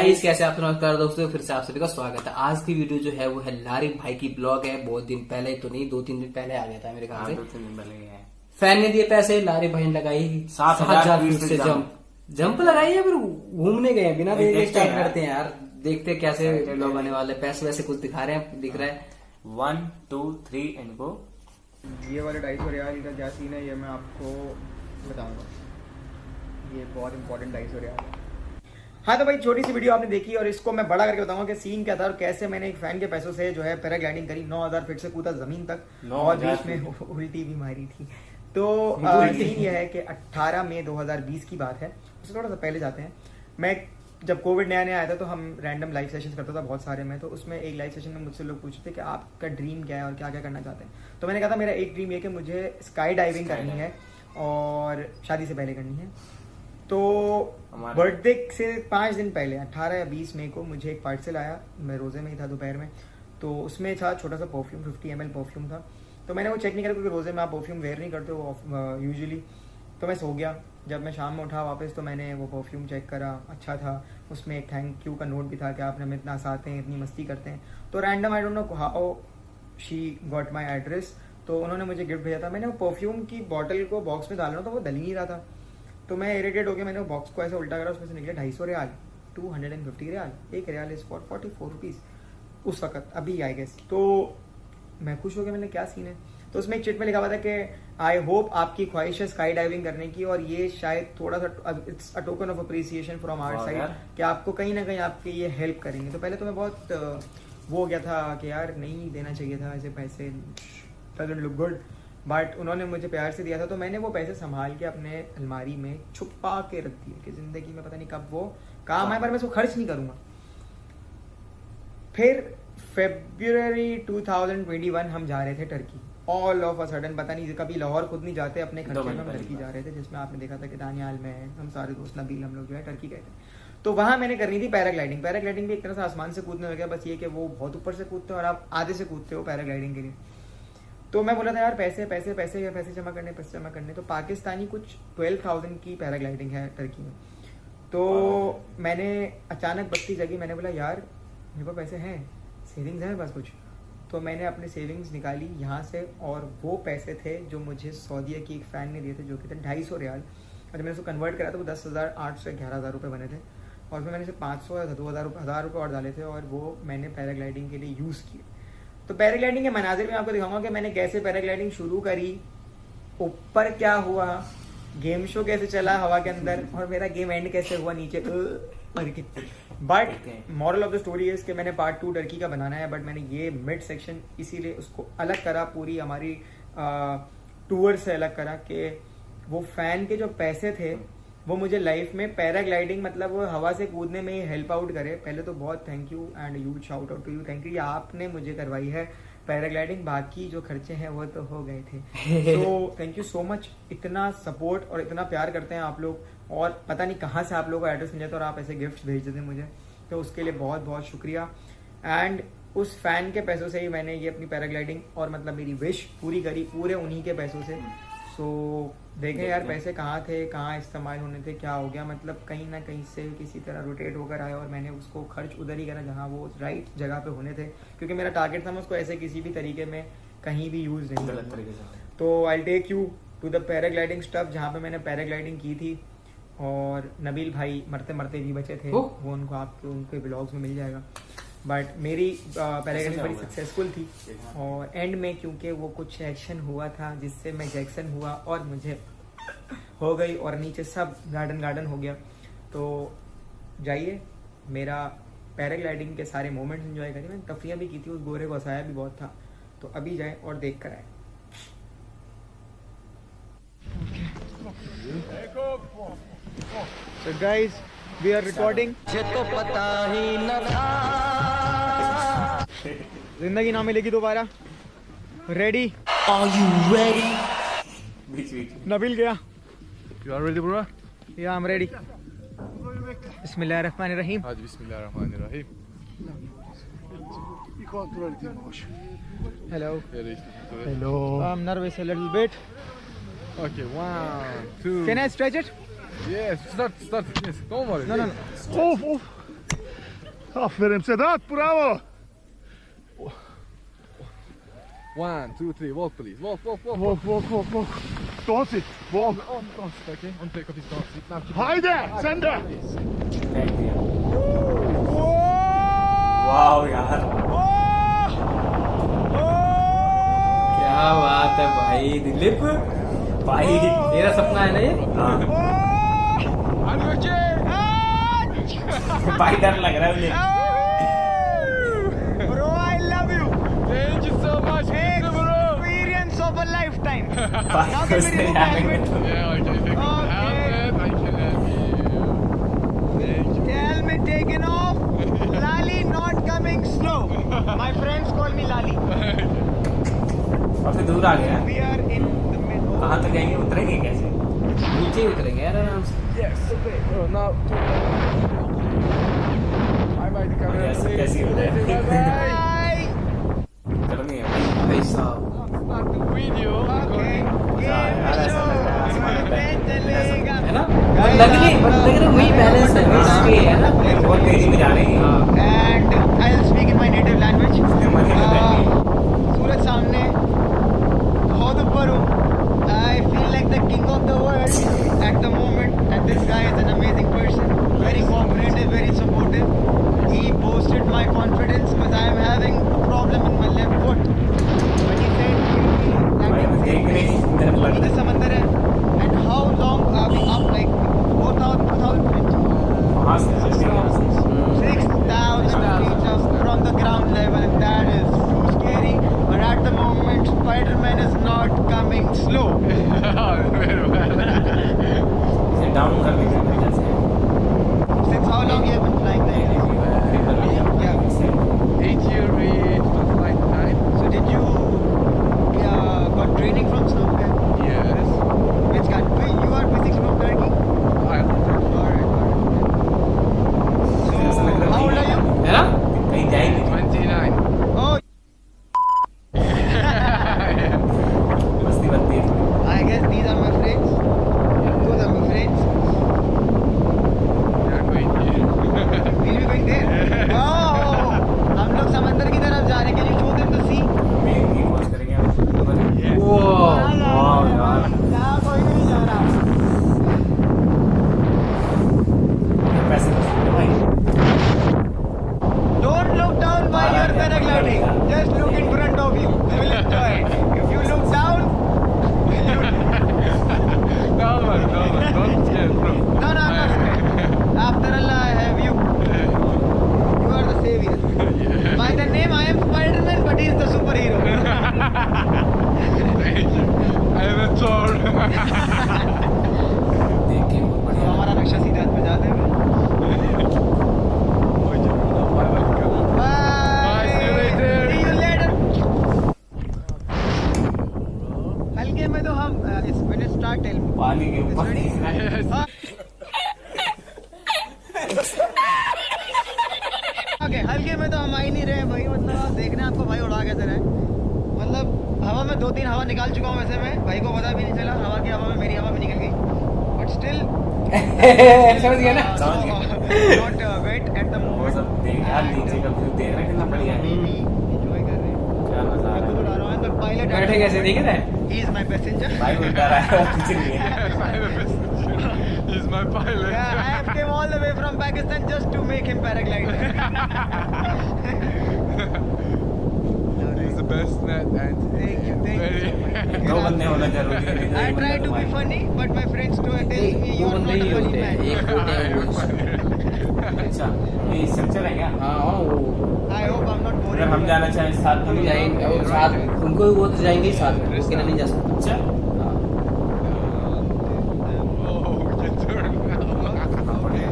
Guys कैसे आप नमस्कार दोस्तों, फिर से आप सभी का स्वागत है। आज की वीडियो जो है वो है लारिफ भाई की ब्लॉग है। बहुत दिन पहले तो नहीं, 2-3 दिन पहले आ गया था मेरे ख्याल से। 2-3 दिन पहले है। फैन ने दिए पैसे, लारिफ भाई ने लगाई 7,000 फीट से जंप लगाई है। फिर घूमने गए बिना देखे स्टार्ट करते हैं यार। देखते हैं कैसे ब्लॉग आने वाले। पैसे वैसे कुछ दिखा रहे हैं, दिख रहा है 1 2 3 एंड गो। ये वाले 250 रियाल का क्या सीन है ये मैं आपको बताऊंगा। ये बहुत इंपॉर्टेंट 250 रियाल है। हाँ तो भाई छोटी सी वीडियो आपने देखी और इसको मैं बड़ा करके बताऊंगा कि सीन क्या था और कैसे मैंने एक फैन के पैसों से जो है पैराग्लाइडिंग करी। 9,000 फीट से कूदा जमीन तक और बीच में उल्टी भी मारी थी। तो सीन ये है कि 18 मई 2020 की बात है, उससे थोड़ा सा पहले जाते हैं। मैं जब कोविड नया नया आया था तो हम रैंडम लाइव सेशन करता था बहुत सारे में। तो उसमें एक लाइव सेशन में मुझसे लोग पूछते थे कि आपका ड्रीम क्या है और क्या क्या करना चाहते हैं। तो मैंने कहा था मेरा एक ड्रीम ये कि मुझे स्काई डाइविंग करनी है और शादी से पहले करनी है। तो बर्थडे से 5 दिन पहले 18 या 20 मई को मुझे एक पार्सल आया। मैं रोजे में ही था दोपहर में। तो उसमें था छोटा सा परफ्यूम, 50 ml परफ्यूम था। तो मैंने वो चेक नहीं करा क्योंकि रोजे में आप परफ्यूम वेयर नहीं करते हो यूजुअली। तो मैं सो गया। जब मैं शाम में उठा वापस तो मैंने वो परफ्यूम चेक करा, अच्छा था। उसमें एक थैंक यू का नोट भी था कि आपने हमें इतना हंसाते हैं, इतनी मस्ती करते हैं। तो random I don't know how she got my address. तो उन्होंने मुझे गिफ्ट भेजा था। मैंने वो परफ्यूम की बॉटल को बॉक्स में डालना तो वो डल ही नहीं रहा था। तो मैं इरिटेट हो गया। मैंने वो बॉक्स को ऐसे उल्टा करा, उसमें से निकले 250 रियाल, 250 रियाल। एक रियाल इज फॉर 44 रुपीज़ उस वक्त, अभी आई गेस। तो मैं खुश हो गया। मैंने क्या सीन है। तो उसमें एक चिट में लिखा हुआ था कि आई होप आपकी ख्वाहिश है स्काई डाइविंग करने की और ये शायद थोड़ा सा it's a token of appreciation from our side कि आपको कहीं ना कहीं आपके ये हेल्प करेंगे। तो पहले तो मैं बहुत वो हो गया था कि यार नहीं देना चाहिए था ऐसे पैसे, डजंट लुक गुड। बट उन्होंने मुझे प्यार से दिया था तो मैंने वो पैसे संभाल के अपने अलमारी में छुपा के रख दिए कि जिंदगी में पता नहीं कब वो काम आए, पर मैं उसको खर्च नहीं करूंगा। फिर February 2021 हम जा रहे थे Turkey. All of a sudden, पता नहीं कभी लाहौर खुद नहीं जाते, अपने खर्चे में हम टर्की जा रहे थे, जिसमें आपने देखा था कि दानियाल में हम सारे दोस्त नबील हम लोग जो है टर्की गए थे। तो वहां मैंने करनी थी पैराग्लाइडिंग। पैराग्लाइडिंग भी एक तरह से आसमान से कूदने लगे, बस ये कि वो बहुत ऊपर से कूदते हो और आप आधे से कूदते हो पैराग्लाइडिंग के लिए। तो मैं बोला था यार पैसे पैसे पैसे या पैसे जमा करने। तो पाकिस्तानी कुछ 12,000 की पैराग्लाइडिंग है टर्की में। तो मैंने अचानक बत्ती जगी। मैंने बोला यार मेरे पास पैसे हैं, सेविंग्स है मेरे पास कुछ। तो मैंने अपने सेविंग्स निकाली यहाँ से और वो पैसे थे जो मुझे सऊदीया की एक फ़ैन ने दिए थे, जो कि थे 250 रियाल। और जब मैंने उसको कन्वर्ट करा तो वो 10,800 से 11,000 रुपये बने थे। और फिर मैंने से 500 या 2,000 रुपये और डाले थे और वो मैंने पैराग्लाइडिंग के लिए यूज़ किए। तो पैराग्लाइडिंग के मनाजिर में आपको दिखाऊंगा कि मैंने कैसे पैराग्लाइडिंग शुरू करी, ऊपर क्या हुआ, गेम शो कैसे चला हवा के अंदर और मेरा गेम एंड कैसे हुआ नीचे। But moral of the story है कि मैंने पार्ट 2 टर्की का बनाना है। बट मैंने ये मिड सेक्शन इसीलिए उसको अलग करा, पूरी हमारी टूर से अलग करा कि वो फैन के जो पैसे थे वो मुझे लाइफ में पैराग्लाइडिंग मतलब हवा से कूदने में ही हेल्प आउट करे। पहले तो बहुत thank you and huge shout out to you, thank you, आपने मुझे करवाई है पैराग्लाइडिंग। बाकी जो खर्चे हैं वो तो हो गए थे। तो थैंक यू सो मच। इतना सपोर्ट और इतना प्यार करते हैं आप लोग और पता नहीं कहाँ से आप लोगों को एड्रेस मिल जाता और आप ऐसे गिफ्ट्स भेज देते हैं मुझे, तो उसके लिए बहुत बहुत शुक्रिया। एंड उस फैन के पैसों से ही मैंने ये अपनी पैराग्लाइडिंग और मतलब मेरी विश पूरी करी, पूरे उन्हीं के पैसों से। सो देखें यार पैसे कहाँ थे, कहाँ इस्तेमाल होने थे, क्या हो गया। मतलब कहीं ना कहीं से किसी तरह रोटेट होकर आया और मैंने उसको खर्च उधर ही करा जहाँ वो राइट जगह पे होने थे, क्योंकि मेरा टारगेट था मैं उसको ऐसे किसी भी तरीके में कहीं भी यूज़ नहीं करूँगा। तो I take you to the paragliding stuff जहाँ पे मैंने पैराग्लाइडिंग की थी। और नबील भाई मरते मरते भी बचे थे, वो उनको आपको उनके ब्लॉग्स में मिल जाएगा। बट मेरी पैराग्लाइडिंग बड़ी सक्सेसफुल थी और एंड में क्योंकि वो कुछ एक्शन हुआ था जिससे मैं जैक्सन हुआ और मुझे हो गई और नीचे सब गार्डन हो गया। तो जाइए मेरा पैराग्लाइडिंग के सारे मोमेंट्स एंजॉय करिए। मैंने तफरियाँ भी की थी, उस गोरे को हंसाया भी बहुत था। तो अभी जाए और देख कर आए। So guys, we are recording. तो पता ही न था जिंदगी ना मिलेगी दोबारा। Ready? Are you ready? Nabeel गया। You are ready, bro? Yeah, I'm ready. Bismillahirrahmanirrahim. Hadi bismillahirrahmanirrahim. Hello. Hello. I'm nervous a little bit. Okay, 1, 2. Can I stretch it? Yes, start. Yes, don't worry. No. Oh. Aferin Sedat, bravo! 1, 2, 3, walk please. Walk. Don't sit, walk. Don't sit, okay? On take off his don't sit. Now keep Haydi, sen de! फेंक दिया wow यार क्या बात है भाई दिलीप, भाई तेरा सपना है ना ये? हाँ भाई डर लग रहा है मुझे Bro, I love you. Thank you so much, Experience of a lifetime. भाई Now can we उसने remove helmet helmet? Yeah, okay, if you can help it, I can help you. Thank you. Helmet taken off. Lali not coming slow. My friends call me Lali. और फिर दूर आ गया We are in the middle. कहाँ तक जाएंगे उतरेंगे कैसे नीचे ही उतरेंगे यार आराम से। Yes. Now, bye bye the camera. Yes, कैसी हो जाए Bye bye. Bye. करनी है भाई साहब Start the video. Okay. यार ऐसा लग रहा है आसमान में बैठ के चलेगा. है ना, लग रही वही बैलेंस है, वही स्टे है ना। बहुत तेजी में जा रही है हाँ And I'll speak in my native language. सूरज सामने बहुत ऊपर हूँ. I feel like the king of the world at the moment, and this guy is an amazing person. Very cooperative, very supportive. He boosted my confidence because I am having a problem in my left foot. But he said भाई मैं देख नहीं डर लग the रहा samandar hai. And how long are we up? Like 4,000 feet. है वहाँ से 6,000 feet up from the ground level, and that is too scary. But at the moment, Spider-Man is not coming slow. Very well. इसे down कर देंगे मेरे से Since how long you have been flying like this? 8 year with flight time. So did you got training from somewhere? Yes. Which country? You are basically from Turkey? Ireland. Alright. So how old are you? है ना। कहीं जाएंगे 29. Oh, मस्ती बनती है I guess these are my friends. Those are my friends. We are going here. We'll be going there. Oh, हम लोग समंदर की तरफ जा रहे हैं. Can you show them the sea? मैं इनकी खोज करेंगे Yes. वो वाह यार यहाँ कोई भी नहीं जा रहा. पैसे तो सकते भाई Don't look down while you're paragliding. Just look in front of you. You will enjoy it. If you look down, No, man, don't scare, bro. no, I'm not scared. After Allah, I have you. You are the savior. By the name, I am Spider-Man, but he is the superhero. Thank you. I have a Thor. देख के बहुत तो बढ़िया। हमारा नक्शा सीधा हाथ में जाते हैं. Bye. See you later. See you later. हल्के में तो हम इस मिनट स्टार्ट टेल में. पानी के ऊपर Ready? Yes. ओके, हल्के में तो हम आ ही नहीं रहे भाई. मतलब आप देख रहे हैं आपको भाई उड़ा कैसे रहे. मतलब हवा में 2-3 हवा निकाल चुका हूँ वैसे मैं. भाई को पता भी नहीं चला. हवा की हवा में मेरी हवा भी निकल गई. बट स्टिल समझ गया ना। समझ गया। नॉट वेट एट द वो मोमेंट. सब देख यार नीचे का व्यू देख रहे हैं कितना बढ़िया है एंजॉय कर रहे हैं. क्या मजा आ मैं रहा खुद है उड़ा रहा हूँ. पायलट बैठे कैसे दिख रहा है? He is my passenger. भाई उल्टा रहा है कुछ नहीं है He's my pilot. Yeah, I have came all the way from Pakistan just to make him paraglide. He's the best net and Thank you, thank you so much. दो बंदे होना जरूरी है नहीं तो I एक try बंदा to be तुम्हारा। funny, but my friends tell me you दो are बंदे not ही a funny होते हैं, man. एक होते हैं वो। अच्छा ये स्ट्रक्चर है क्या हाँ वो I hope I'm not अगर हम boring. जाना चाहें साथ हम में जाएंगे और साथ उनको वो तो जाएंगे ही साथ में, उसके नहीं जा सकता। अच्छा हाँ। Oh, we can turn now. हाँ, बढ़िया।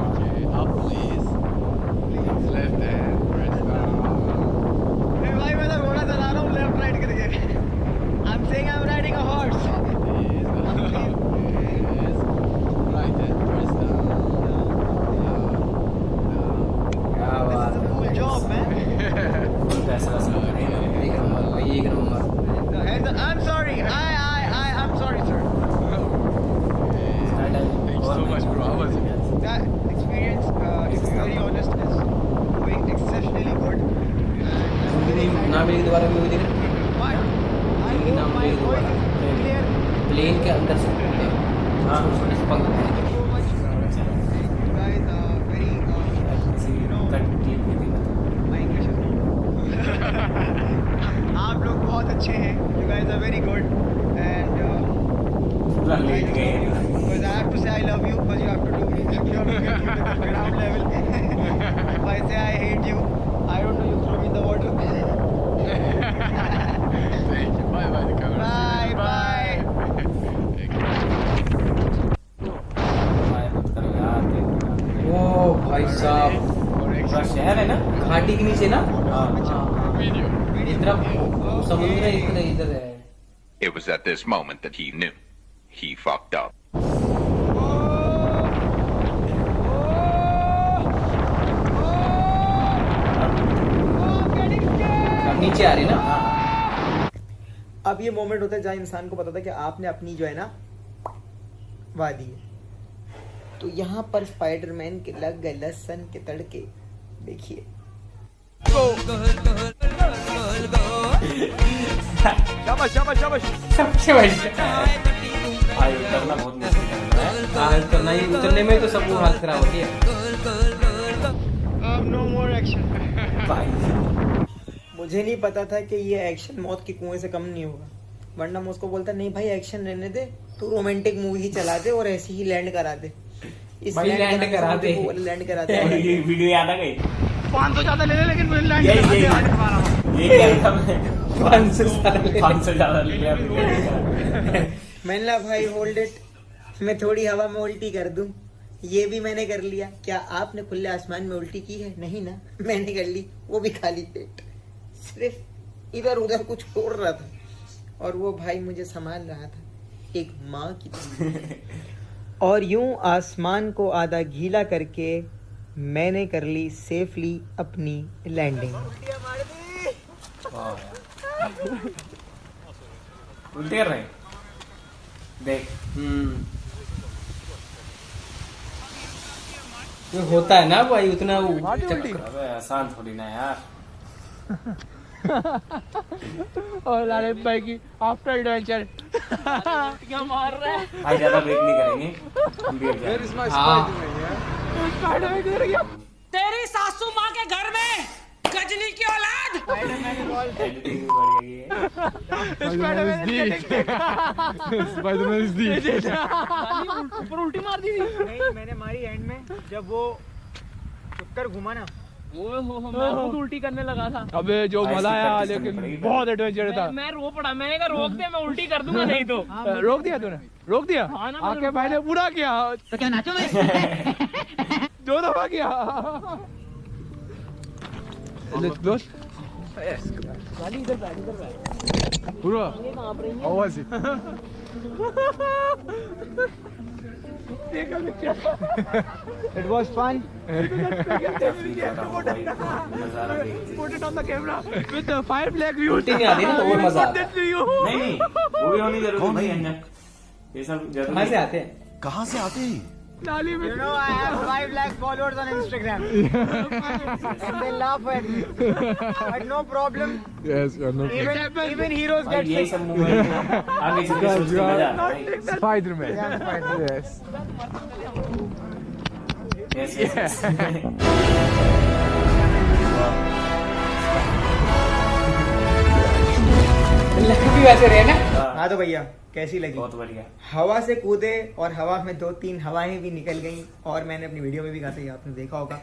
Okay, up please. Please left hand, press down. Hey, भाई मैं तो घोड़ा चला रहा हूँ left right करके. I'm saying I'm riding a horse. Please, yes. Right hand, press down. क्या This बात is a है। cool job, man. पैसा वैसा नहीं है। एक नंबर भाई, एक नंबर। I'm sorry. I बोलेगी दोबारा मूवी देखना? जिंदगी नाम बोलेगी दोबारा। प्लेन के अंदर से हाँ छोटे से पंख हैं। आप लोग बहुत अच्छे हैं, you guys are very good and because I have to say I love you, because you have to do me, you have to get me to the ground level. If I say I hate you, I don't know, you throw me in the water. Thank you. Bye bye. The camera. Bye bye. ओ भाई साहब, पूरा शहर है ना घाटी के नीचे ना? हाँ Video. इधर समुद्र इधर इधर है। It was at this moment that he knew he fucked up. अब नीचे आ रही ना? अब ये मोमेंट होता है जहाँ इंसान को पता था कि आपने अपनी जो है ना वादी है। तो यहाँ पर स्पाइडरमैन के लग गए लहसन के तड़के, देखिए। शाबाश शाबाश शाबाश। सबसे बढ़िया भाई उतरना बहुत मुश्किल है। हाल करना ही, उतरने में तो सबको हालत खराब होती है। अब नो मोर एक्शन। भाई मुझे नहीं पता था कि ये एक्शन मौत के कुएं से कम नहीं होगा, वरना मैं उसको बोलता नहीं भाई एक्शन रहने दे, तू रोमांटिक मूवी ही चला दे और ऐसे ही लैंड करा दे। इस भाई लैंड करा दे। लैंड करा दे। ये वीडियो याद आ गई। 500 ज्यादा ले ले, लेकिन मुझे लैंड यही- करा दे। यही- ये क्या था मैं 500 ज्यादा ले लिया मैंने कहा भाई होल्ड इट, मैं थोड़ी हवा में उल्टी कर दूं। ये भी मैंने कर लिया। क्या आपने खुले आसमान में उल्टी की है? नहीं ना, मैंने कर ली, वो भी खाली पेट। सिर्फ इधर उधर कुछ छोड़ रहा था और वो भाई मुझे संभाल रहा था एक माँ की तरह। और यूं आसमान को आधा गीला करके मैंने कर ली सेफली अपनी लैंडिंग। उल्टे कर रहे हैं देख। ये होता है ना भाई उतना वो अबे आसान थोड़ी ना यार। और लालित भाई की आफ्टर एडवेंचर क्या मार रहा है। आज ज्यादा वेट नहीं करेंगे हम भी अब जाएंगे। तेरी सासू माँ के घर में गजनी की औलाद। एडिटिंग भी बढ़ गई है। Spiderman is the. ऊपर उल्टी मार दी थी। नहीं, मैंने मारी एंड में, जब वो चक्कर घुमा ना। मैं खुद उल्टी करने लगा था। अबे जो ऐसी मजा आया, practice करनी लेकिन पड़ेगी। बहुत एडवेंचर था। मैं रो पड़ा, मैंने कहा रोक दे, मैं उल्टी कर दूंगा नहीं तो। रोक दिया तूने? रोक दिया? हाँ ना, मैंने आके भाई ने पूरा किया। तो क्या नाचो मैं? 2 दफा किया। दोस्त गाली इधर बैठ, इधर बैठ। पूरा ये कांप रही है। आवाज It was fun. नजारा देख। Put it on the camera with the 5 lakh views. उल्टी नहीं आती ना तो और मजा आता है। नहीं नहीं वो भी होनी जरूरी भाई अंजन, ये सब जरूरी कहाँ से आते हैं? कहाँ से आते हैं? नाली में। You know, I have 5 lakh followers on Instagram. And they laugh at me. But no problem. Yes, no. Even heroes भाई get यही sick. सब मूवमेंट आगे चल के सोच के मजा आता है भाई। Spider-Man. Yeah, Spider-Man. Yes. Yes, yes, yes. लग भी वैसे रहे ना? हाँ तो भैया कैसी लगी? बहुत बढ़िया। हवा से कूदे और हवा में 2-3 हवाएं भी निकल गईं और मैंने अपनी वीडियो में भी कहा था, ये आपने देखा होगा।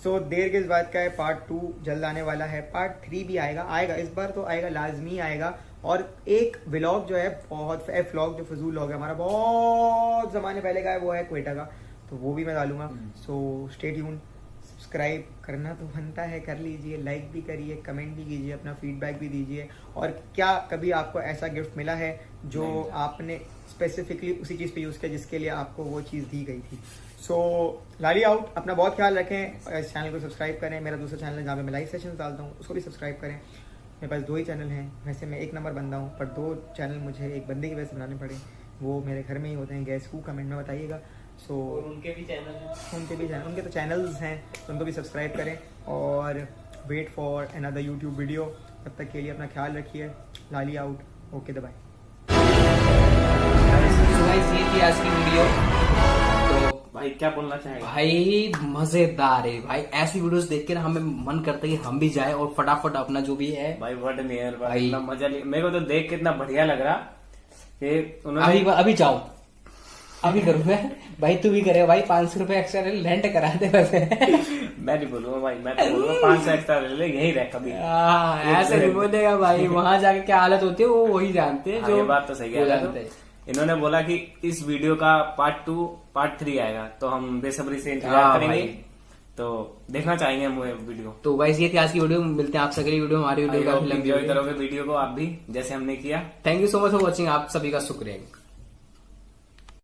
सो देर किस बात का है, पार्ट 2 जल्द आने वाला है, पार्ट 3 भी आएगा इस बार तो आएगा, लाजमी आएगा। और एक व्लॉग जो है बहुत व्लॉग जो फजूल व्लॉग है हमारा, बहुत जमाने पहले का है, वो है क्वेटा का, तो वो भी मैं डालूंगा। So stay tuned. सब्सक्राइब करना तो बनता है, कर लीजिए, लाइक भी करिए, कमेंट भी कीजिए, अपना फीडबैक भी दीजिए। और क्या कभी आपको ऐसा गिफ्ट मिला है जो आपने स्पेसिफिकली उसी चीज़ पे यूज़ किया जिसके लिए आपको वो चीज़ दी गई थी? सो लाली आउट, अपना बहुत ख्याल रखें। इस चैनल को सब्सक्राइब करें। मेरा दूसरा चैनल है जहाँ पे मैं लाइव सेशन डालता हूँ, उसको भी सब्सक्राइब करें। मेरे पास 2 ही चैनल हैं, वैसे मैं 1 नंबर बंदा हूँ, पर 2 चैनल मुझे एक बंदे की वजह से बनाने पड़े, वो मेरे घर में ही होते हैं। गैस हु कमेंट में बताइएगा। सो उनके भी चैनल हैं। उनके तो चैनल्स हैं, तो उनको भी सब्सक्राइब करें और wait for another YouTube video. तब तक के लिए अपना ख्याल रखिए। Lali out, okay bye. So guys, ये थी आज की वीडियो। तो भाई क्या बोलना चाहेगा? भाई मजेदार है भाई, ऐसी वीडियोस देख के ना हमें मन करता है कि हम भी जाए और फटाफट अपना जो भी है भाई वर्ड नियर भाई। भाई, इतना मजा लिया। मेरे को तो देख के इतना बढ़िया लग रहा कि उन्होंने अभी जाओ, अभी करूँ मैं भाई, तू भी करे भाई, 500 रुपए एक्स्ट्रा रेंट करा दे वैसे। मैं नहीं बोलूंगा भाई, मैं तो बोलूंगा 500 एक्स्ट्रा ले ले, यहीं रह कभी। ऐसे नहीं बोलेगा भाई, वहां जाके क्या हालत होती है वो वही जानते हैं। हाँ, जो ये बात तो सही वो है। जानते हैं। इन्होंने बोला कि इस वीडियो का पार्ट 2 पार्ट 3 आएगा, तो हम बेसब्री से इंतजार हाँ करेंगे। भाई। तो देखना चाहेंगे हम वो वीडियो। तो गाइस ये थी आज की वीडियो, मिलते हैं आपसे अगली वीडियो। हमारी वीडियो काफी लंबी एंजॉय हुई। करोगे वीडियो को आप भी, जैसे हमने किया। Thank you so much for watching, आप सभी का शुक्रिया।